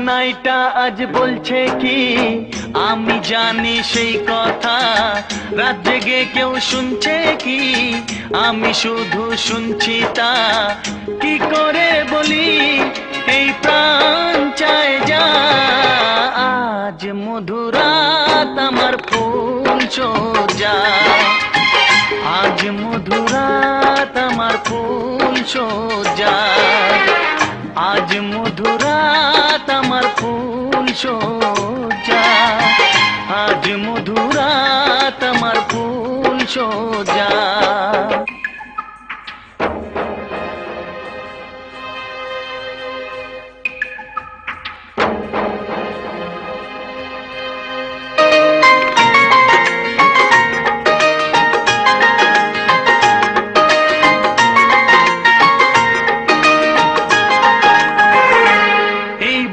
সানাইটা আজ বলছে কি আমি জানি সেই কথা, রাত জেগে কেউ শুনছে কি আমি শুধু শুনছি তা। কি করে বলি এই প্রাণ চায় যা, আজ মধুরাত আমার ফুল সোজা, আজ মধুরাত আমার ফুল সোজা, আজ মধুরাত আমার ফুল সোজা, আজ মধুরাত আমার ফুল সোজা।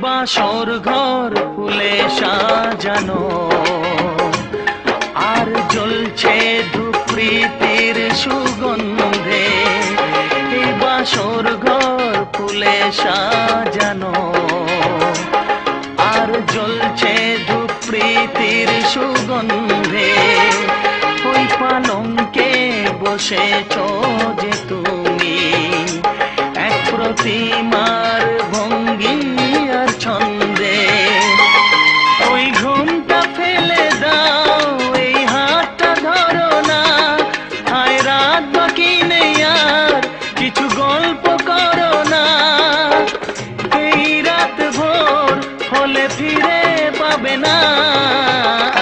বাসর ঘর ফুলে সাজানো আর জ্বলছে ধূপৃতির সুগন্ধে, এই বাসর ঘর ফুলে সাজানো আর জ্বলছে ধূপৃতির সুগন্ধে। ওই পালঙ্কে বসেছ যে তুমি, এক প্রতিমার ভঙ্গি আর ছন্দে, ওই ঘুমটা ফেলে দাও এই হাতটা ধরো না, হায় রাত বাকি নেই আর কিছু গল্প করো না, এই রাত ভোর হলে ফিরে পাবে না।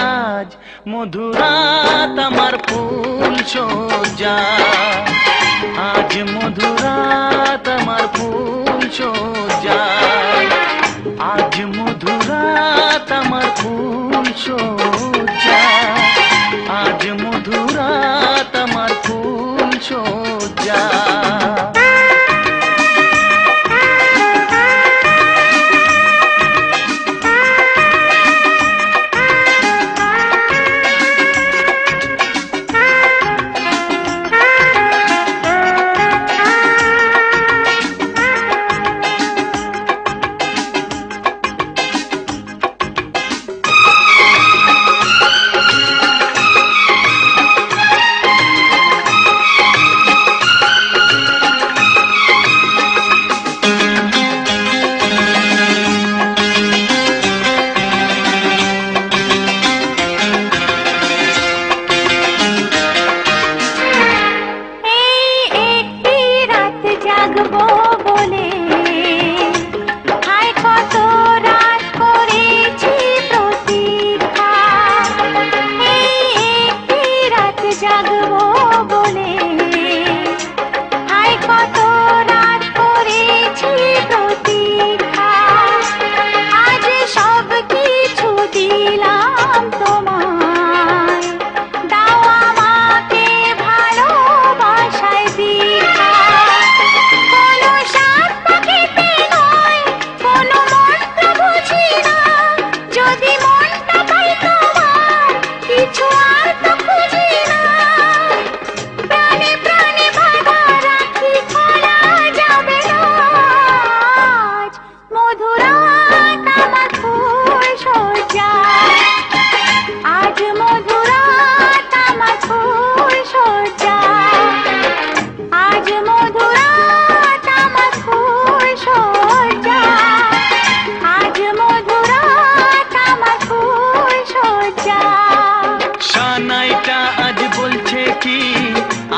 আজ মধুরাত আমার ফুল সোজা, আজ মধুরাত আমার ফুল সোজা, আজ মধুরাত আমার ফুল সোজা, আজ মধুরাত আমার ফুল সোজা।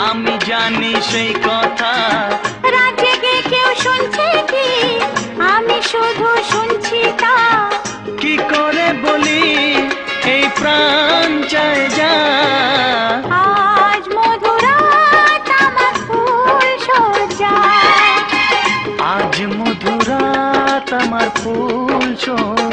আমি জানি সেই কথা, রাত জেগে কেউ শুনছে কি আমি শুধু শুনছি তা। কি করে বলি এই প্রাণ চায় যা, আজ মধুরাত আমার ফুল সোজা, আজ মধুরাত আমার ফুল সোজা।